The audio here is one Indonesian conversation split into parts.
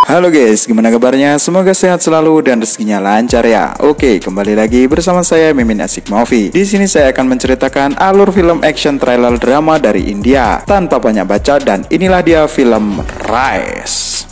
Halo guys, gimana kabarnya? Semoga sehat selalu dan rezekinya lancar ya. Oke, kembali lagi bersama saya Mimin Asik Movie. Di sini saya akan menceritakan alur film action trailer drama dari India tanpa banyak baca, dan inilah dia film Rise.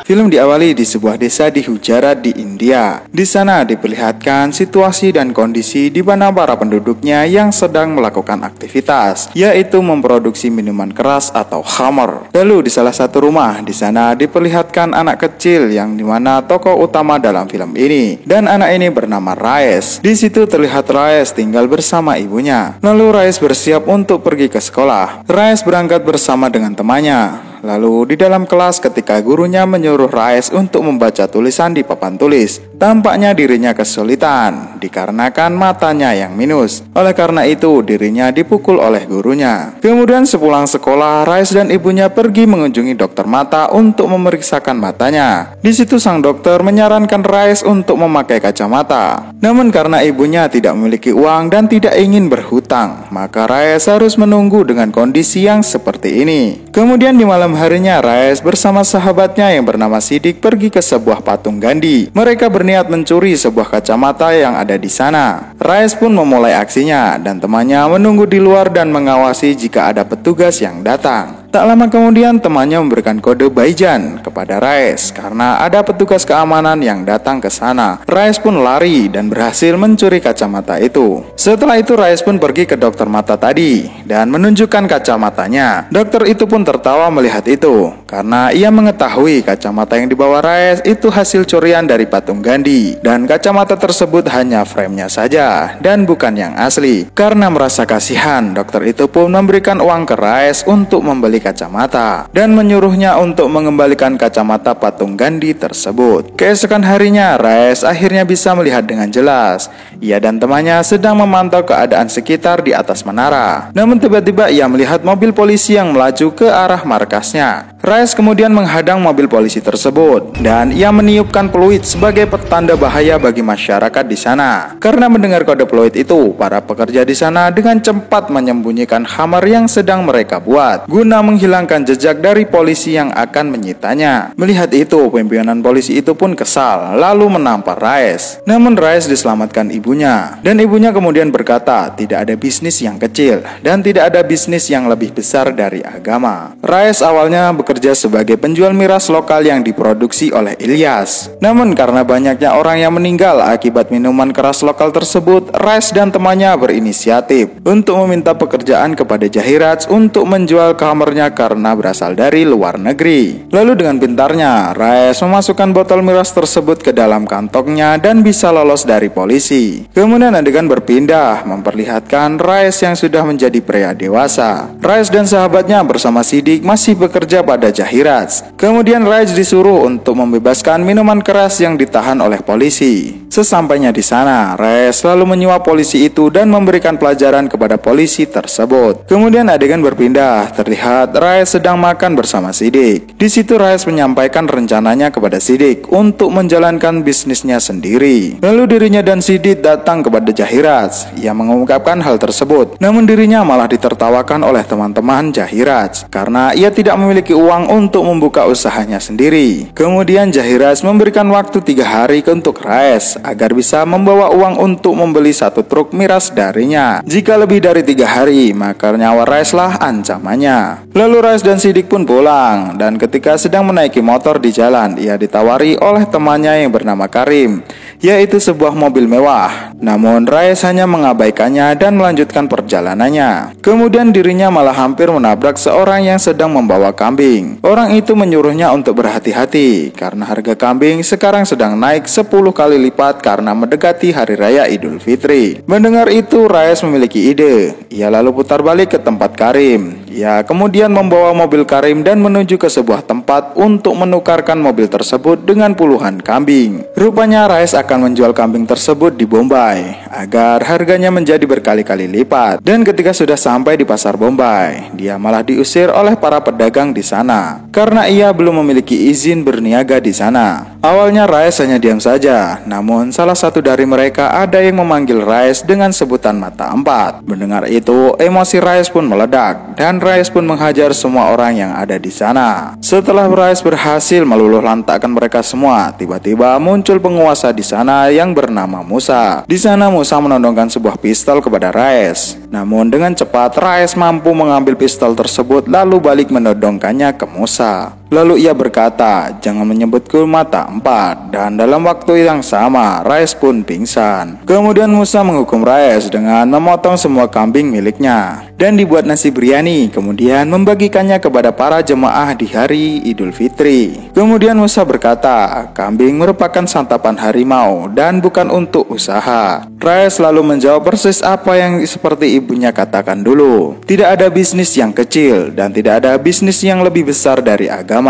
Film diawali di sebuah desa di Gujarat di India. Di sana diperlihatkan situasi dan kondisi di mana para penduduknya yang sedang melakukan aktivitas, yaitu memproduksi minuman keras atau khamar. Lalu di salah satu rumah di sana diperlihatkan anak kecil yang dimana tokoh utama dalam film ini, dan anak ini bernama Rais. Di situ terlihat Rais tinggal bersama ibunya. Lalu Rais bersiap untuk pergi ke sekolah. Rais berangkat bersama dengan temannya. Lalu di dalam kelas ketika gurunya menyuruh Rais untuk membaca tulisan di papan tulis, tampaknya dirinya kesulitan dikarenakan matanya yang minus. Oleh karena itu dirinya dipukul oleh gurunya. Kemudian sepulang sekolah, Rais dan ibunya pergi mengunjungi dokter mata untuk memeriksakan matanya. Di situ sang dokter menyarankan Rais untuk memakai kacamata. Namun karena ibunya tidak memiliki uang dan tidak ingin berhutang, maka Rais harus menunggu dengan kondisi yang seperti ini. Kemudian di malam harinya, Rais bersama sahabatnya yang bernama Sidik pergi ke sebuah patung Gandhi. Mereka berniat mencuri sebuah kacamata yang ada di sana. Rais pun memulai aksinya dan temannya menunggu di luar dan mengawasi jika ada petugas yang datang. Tak lama kemudian temannya memberikan kode Baijan kepada Rais karena ada petugas keamanan yang datang ke sana. Rais pun lari dan berhasil mencuri kacamata itu. Setelah itu Rais pun pergi ke dokter mata tadi dan menunjukkan kacamatanya. Dokter itu pun tertawa melihat itu karena ia mengetahui kacamata yang dibawa Rais itu hasil curian dari patung Gandhi, dan kacamata tersebut hanya frame-nya saja dan bukan yang asli. Karena merasa kasihan, dokter itu pun memberikan uang ke Rais untuk membeli kacamata dan menyuruhnya untuk mengembalikan kacamata patung Gandhi tersebut. Keesokan harinya, Rais akhirnya bisa melihat dengan jelas. Ia dan temannya sedang memantau keadaan sekitar di atas menara. Namun tiba-tiba ia melihat mobil polisi yang melaju ke arah markasnya. Rais kemudian menghadang mobil polisi tersebut dan ia meniupkan peluit sebagai pertanda bahaya bagi masyarakat di sana. Karena mendengar kode peluit itu, para pekerja di sana dengan cepat menyembunyikan khamar yang sedang mereka buat guna menghilangkan jejak dari polisi yang akan menyitanya. Melihat itu, pimpinan polisi itu pun kesal lalu menampar Rais. Namun Rais diselamatkan ibunya, dan ibunya kemudian berkata tidak ada bisnis yang kecil dan tidak ada bisnis yang lebih besar dari agama. Rais awalnya bekerja sebagai penjual miras lokal yang diproduksi oleh Ilyas. Namun karena banyaknya orang yang meninggal akibat minuman keras lokal tersebut, Rais dan temannya berinisiatif untuk meminta pekerjaan kepada Jahiraj untuk menjual kamarnya karena berasal dari luar negeri. Lalu dengan pintarnya, Rais memasukkan botol miras tersebut ke dalam kantongnya dan bisa lolos dari polisi. Kemudian adegan berpindah memperlihatkan Rais yang sudah menjadi pria dewasa. Rais dan sahabatnya bersama Sidik masih bekerja pada Jahiraj. Kemudian Rais disuruh untuk membebaskan minuman keras yang ditahan oleh polisi. Sesampainya di sana, Rais selalu menyuap polisi itu dan memberikan pelajaran kepada polisi tersebut. Kemudian adegan berpindah, terlihat Rais sedang makan bersama Sidik. Di situ Rais menyampaikan rencananya kepada Sidik untuk menjalankan bisnisnya sendiri. Lalu dirinya dan Sidik datang kepada Jahiraj. Ia mengungkapkan hal tersebut, namun dirinya malah ditertawakan oleh teman-teman Jahiraj karena ia tidak memiliki uang untuk membuka usahanya sendiri. Kemudian Jahiraj memberikan waktu 3 hari untuk Rais agar bisa membawa uang untuk membeli 1 truk miras darinya. Jika lebih dari 3 hari, maka nyawa Rais lah ancamannya. Lalu Rais dan Sidik pun pulang, dan ketika sedang menaiki motor di jalan, ia ditawari oleh temannya yang bernama Karim, yaitu sebuah mobil mewah. Namun Rais hanya mengabaikannya dan melanjutkan perjalanannya. Kemudian dirinya malah hampir menabrak seorang yang sedang membawa kambing. Orang itu menyuruhnya untuk berhati-hati karena harga kambing sekarang sedang naik 10 kali lipat karena mendekati Hari Raya Idul Fitri. Mendengar itu, Rais memiliki ide. Ia lalu putar balik ke tempat Karim. Ia kemudian membawa mobil Karim dan menuju ke sebuah tempat untuk menukarkan mobil tersebut dengan puluhan kambing. Rupanya Rais akan menjual kambing tersebut di Bombay agar harganya menjadi berkali-kali lipat. Dan ketika sudah sampai di pasar Bombay, dia malah diusir oleh para pedagang di sana karena ia belum memiliki izin berniaga di sana. Awalnya Raes hanya diam saja, namun salah satu dari mereka ada yang memanggil Raes dengan sebutan mata empat. Mendengar itu, emosi Raes pun meledak dan Raes pun menghajar semua orang yang ada di sana. Setelah Raes berhasil meluluh lantakkan mereka semua, tiba-tiba muncul penguasa di sana yang bernama Musa. Di sana Musa menodongkan sebuah pistol kepada Raes. Namun dengan cepat Raes mampu mengambil pistol tersebut lalu balik menodongkannya ke Musa. Lalu ia berkata, "Jangan menyebutku mata empat." Dan dalam waktu yang sama, Raes pun pingsan. Kemudian Musa menghukum Raes dengan memotong semua kambing miliknya dan dibuat nasi biryani, kemudian membagikannya kepada para jemaah di hari Idul Fitri. Kemudian Musa berkata, "Kambing merupakan santapan harimau dan bukan untuk usaha." Raes lalu menjawab persis apa yang seperti ibunya katakan dulu. Tidak ada bisnis yang kecil dan tidak ada bisnis yang lebih besar dari agama.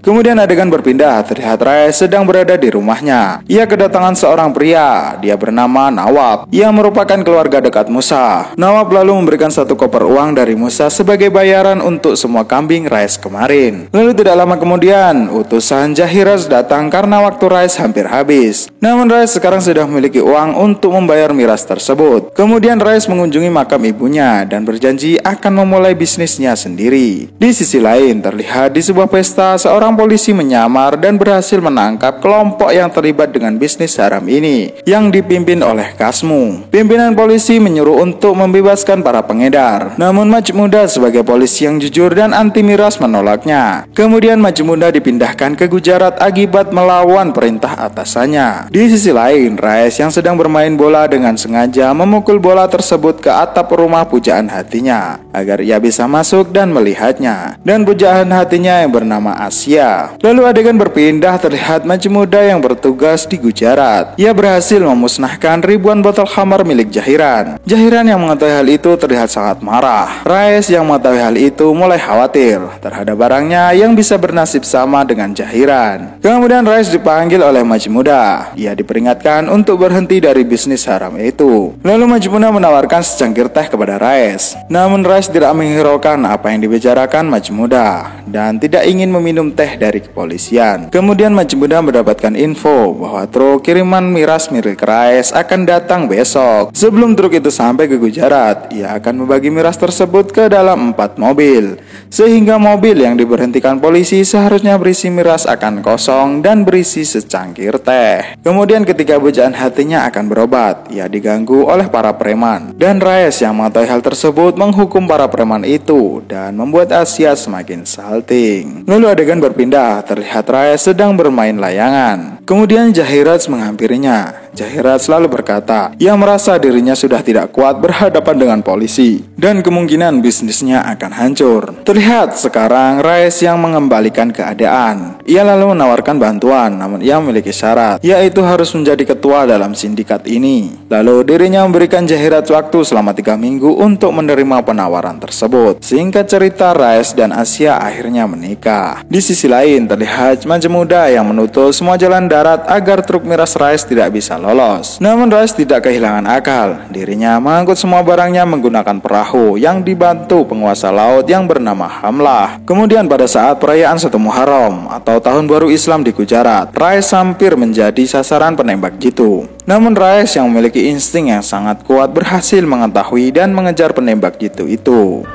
Kemudian adegan berpindah, terlihat Raes sedang berada di rumahnya. Ia kedatangan seorang pria, dia bernama Nawab. Ia merupakan keluarga dekat Musa. Nawab lalu memberikan satu koper uang dari Musa sebagai bayaran untuk semua kambing Raes kemarin. Lalu tidak lama kemudian, utusan Jahiraz datang karena waktu Raes hampir habis. Namun Raes sekarang sudah memiliki uang untuk membayar miras tersebut. Kemudian Raes mengunjungi makam ibunya dan berjanji akan memulai bisnisnya sendiri. Di sisi lain, terlihat di sebuah pesta seorang polisi menyamar dan berhasil menangkap kelompok yang terlibat dengan bisnis haram ini yang dipimpin oleh Kasmu. Pimpinan polisi menyuruh untuk membebaskan para pengedar. Namun Majmuda sebagai polisi yang jujur dan anti miras menolaknya. Kemudian Majmuda dipindahkan ke Gujarat akibat melawan perintah atasannya. Di sisi lain, Raes yang sedang bermain bola dengan sengaja memukul bola tersebut ke atap rumah pujaan hatinya agar ia bisa masuk dan melihatnya. Dan pujaan hatinya yang bernama Asia. Lalu adegan berpindah, terlihat Majmuda yang bertugas di Gujarat. Ia berhasil memusnahkan ribuan botol khamar milik Jahiran. Jahiran yang mengetahui hal itu terlihat sangat marah. Raes yang mengetahui hal itu mulai khawatir terhadap barangnya yang bisa bernasib sama dengan Jahiran. Kemudian Raes dipanggil oleh Majmuda. Ia diperingatkan untuk berhenti dari bisnis haram itu. Lalu Majmuda menawarkan secangkir teh kepada Raes. Namun Raes tidak menghiraukan apa yang dibicarakan Majmuda dan tidak ingin meminum teh dari kepolisian. Kemudian Majmuda mendapatkan info bahwa truk kiriman miras milik Raes akan datang besok. Sebelum truk itu sampai ke Gujarat, ia akan membagi miras tersebut ke dalam 4 mobil. Sehingga mobil yang diberhentikan polisi seharusnya berisi miras akan kosong dan berisi secangkir teh. Kemudian ketika pujaan hatinya akan berobat, ia diganggu oleh para preman. Dan Raes yang mengetahui hal tersebut menghukum para preman itu dan membuat Asia semakin salting. Lalu adegan berpindah, terlihat Raes sedang bermain layangan. Kemudian Jahiraz menghampirinya. Jahiraz selalu berkata, ia merasa dirinya sudah tidak kuat berhadapan dengan polisi dan kemungkinan bisnisnya akan hancur. Terlihat sekarang Raes yang mengembalikan keadaan. Ia lalu menawarkan bantuan, namun ia memiliki syarat, yaitu harus menjadi ketua dalam sindikat ini. Lalu dirinya memberikan Jahiraz waktu selama 3 minggu untuk menerima penawaran tersebut. Singkat cerita, Raes dan Asia akhirnya menikah. Di sisi lain, terlihat Majmuda yang menutup semua jalan darat agar truk miras Raes tidak bisa lolos. Namun Raes tidak kehilangan akal. Dirinya mengangkut semua barangnya menggunakan perahu yang dibantu penguasa laut yang bernama Hamlah. Kemudian pada saat perayaan 1 Muharram atau Tahun Baru Islam di Gujarat, Raes hampir menjadi sasaran penembak jitu. Namun Raes yang memiliki insting yang sangat kuat berhasil mengetahui dan mengejar penembak jitu itu.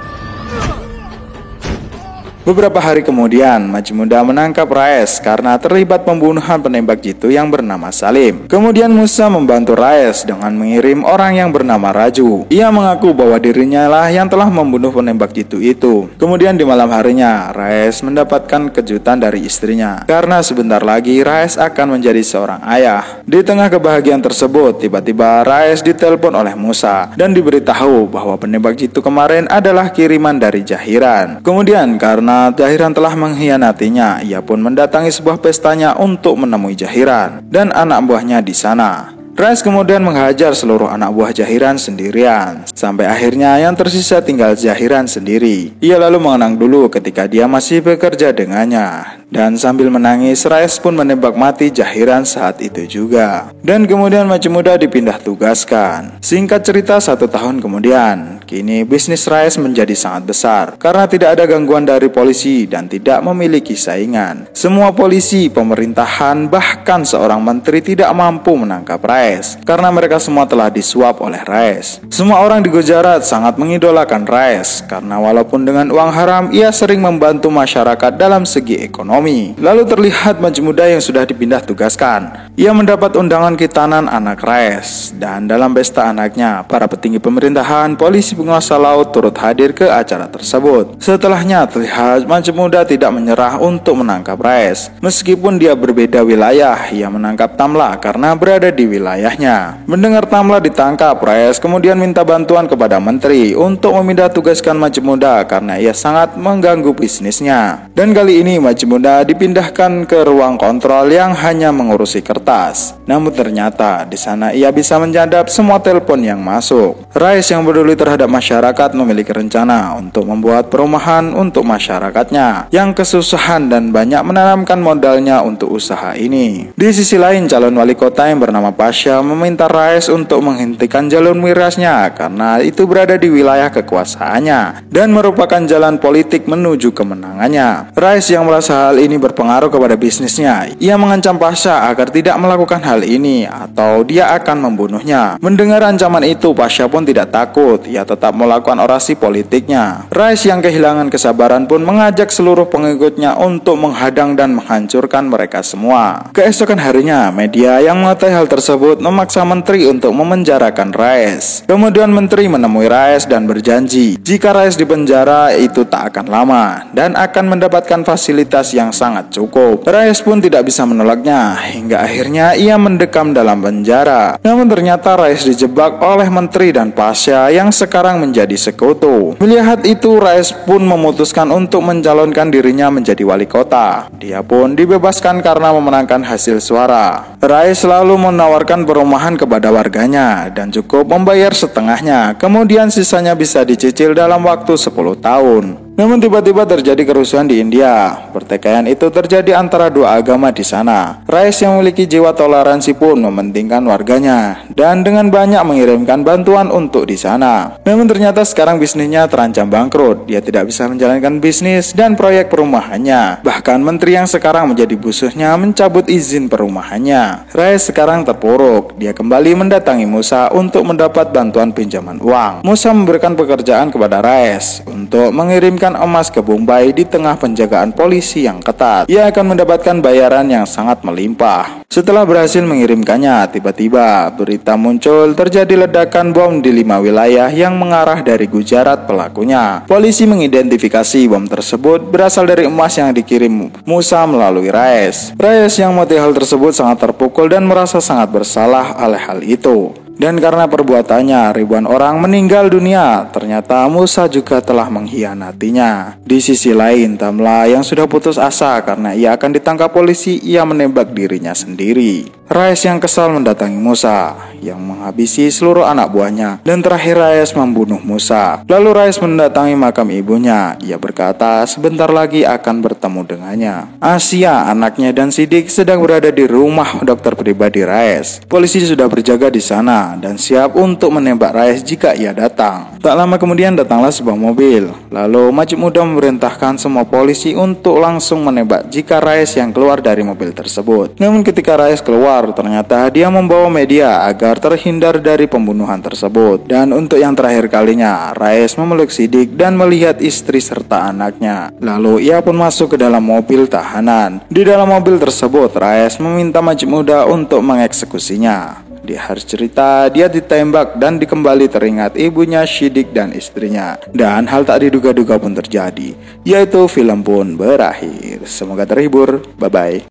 Beberapa hari kemudian, Majmuda menangkap Raes karena terlibat pembunuhan penembak jitu yang bernama Salim. Kemudian Musa membantu Raes dengan mengirim orang yang bernama Raju. Ia mengaku bahwa dirinya lah yang telah membunuh penembak jitu itu. Kemudian di malam harinya, Raes mendapatkan kejutan dari istrinya karena sebentar lagi Raes akan menjadi seorang ayah. Di tengah kebahagiaan tersebut, tiba-tiba Raes ditelepon oleh Musa dan diberitahu bahwa penembak jitu kemarin adalah kiriman dari Jahiran. Kemudian karena Jahiran telah mengkhianatinya, ia pun mendatangi sebuah pestanya untuk menemui Jahiran dan anak buahnya di sana. Raes kemudian menghajar seluruh anak buah Jahiran sendirian, sampai akhirnya yang tersisa tinggal Jahiran sendiri. Ia lalu mengenang dulu ketika dia masih bekerja dengannya. Dan sambil menangis, Raes pun menembak mati Jahiran saat itu juga. Dan kemudian Majmuda dipindah tugaskan. Singkat cerita, 1 tahun kemudian, kini bisnis Rais menjadi sangat besar karena tidak ada gangguan dari polisi dan tidak memiliki saingan. Semua polisi, pemerintahan, bahkan seorang menteri tidak mampu menangkap Rais karena mereka semua telah disuap oleh Rais. Semua orang di Gujarat sangat mengidolakan Rais karena walaupun dengan uang haram ia sering membantu masyarakat dalam segi ekonomi. Lalu terlihat Maju Muda yang sudah dipindah tugaskan. Ia mendapat undangan khitanan anak Rais dan dalam pesta anaknya, para petinggi pemerintahan, polisi, penguasa laut turut hadir ke acara tersebut. Setelahnya terlihat Maju Muda tidak menyerah untuk menangkap Rais. Meskipun dia berbeda wilayah, ia menangkap Tamla karena berada di wilayahnya. Mendengar Tamla ditangkap, Rais kemudian minta bantuan kepada menteri untuk memindah tugaskan Maju Muda karena ia sangat mengganggu bisnisnya. Dan kali ini Maju Muda dipindahkan ke ruang kontrol yang hanya mengurusi kertas. Namun ternyata di sana ia bisa menyadap semua telepon yang masuk. Rais yang peduli terhadap masyarakat memiliki rencana untuk membuat perumahan untuk masyarakatnya yang kesusahan dan banyak menanamkan modalnya untuk usaha ini. Di sisi lain, calon wali kota yang bernama Pasha meminta Rais untuk menghentikan jalur mirasnya karena itu berada di wilayah kekuasaannya dan merupakan jalan politik menuju kemenangannya. Rais yang merasa hal ini berpengaruh kepada bisnisnya, ia mengancam Pasha agar tidak melakukan hal ini atau dia akan membunuhnya. Mendengar ancaman itu, Pasha pun tidak takut, ia tetap melakukan orasi politiknya. Rais yang kehilangan kesabaran pun mengajak seluruh pengikutnya untuk menghadang dan menghancurkan mereka semua. Keesokan harinya, media yang mengetahui hal tersebut memaksa menteri untuk memenjarakan Rais. Kemudian menteri menemui Rais dan berjanji jika Rais dipenjara itu tak akan lama dan akan mendapatkan fasilitas yang sangat cukup. Rais pun tidak bisa menolaknya hingga akhirnya ia mendekam dalam penjara. Namun ternyata Rais dijebak oleh menteri dan Pasha yang sekarang menjadi sekutu. Melihat itu, Rais pun memutuskan untuk mencalonkan dirinya menjadi wali kota. Dia pun dibebaskan karena memenangkan hasil suara. Rais selalu menawarkan perumahan kepada warganya dan cukup membayar setengahnya, kemudian sisanya bisa dicicil dalam waktu 10 tahun. Namun tiba-tiba terjadi kerusuhan di India. Pertikaian itu terjadi antara dua agama di sana. Rais yang memiliki jiwa toleransi pun mementingkan warganya dan dengan banyak mengirimkan bantuan untuk di sana. Namun ternyata sekarang bisnisnya terancam bangkrut. Dia tidak bisa menjalankan bisnis dan proyek perumahannya. Bahkan menteri yang sekarang menjadi musuhnya mencabut izin perumahannya. Rais sekarang terpuruk. Dia kembali mendatangi Musa untuk mendapat bantuan pinjaman uang. Musa memberikan pekerjaan kepada Rais untuk mengirimkan emas ke Bombay di tengah penjagaan polisi yang ketat. Ia akan mendapatkan bayaran yang sangat melimpah. Setelah berhasil mengirimkannya, tiba-tiba berita muncul terjadi ledakan bom di 5 wilayah yang mengarah dari Gujarat pelakunya. Polisi mengidentifikasi bom tersebut berasal dari emas yang dikirim Musa melalui Rais. Rais yang mengetahui hal tersebut sangat terpukul dan merasa sangat bersalah oleh hal itu. Dan karena perbuatannya, ribuan orang meninggal dunia. Ternyata Musa juga telah mengkhianatinya. Di sisi lain, Tamla yang sudah putus asa karena ia akan ditangkap polisi, ia menembak dirinya sendiri. Rais yang kesal mendatangi Musa yang menghabisi seluruh anak buahnya, dan terakhir Rais membunuh Musa. Lalu Rais mendatangi makam ibunya. Ia berkata sebentar lagi akan bertemu dengannya. Asia, anaknya, dan Sidik sedang berada di rumah dokter pribadi Rais. Polisi sudah berjaga di sana dan siap untuk menembak Rais jika ia datang. Tak lama kemudian datanglah sebuah mobil. Lalu Maju Muda memerintahkan semua polisi untuk langsung menembak jika Rais yang keluar dari mobil tersebut. Namun ketika Rais keluar, ternyata dia membawa media agar terhindar dari pembunuhan tersebut. Dan untuk yang terakhir kalinya, Rais memeluk Sidik dan melihat istri serta anaknya. Lalu ia pun masuk ke dalam mobil tahanan. Di dalam mobil tersebut, Rais meminta Maju Muda untuk mengeksekusinya. Di akhir cerita, dia ditembak dan kembali teringat ibunya, Sidik, dan istrinya. Dan hal tak diduga-duga pun terjadi, yaitu film pun berakhir. Semoga terhibur. Bye-bye.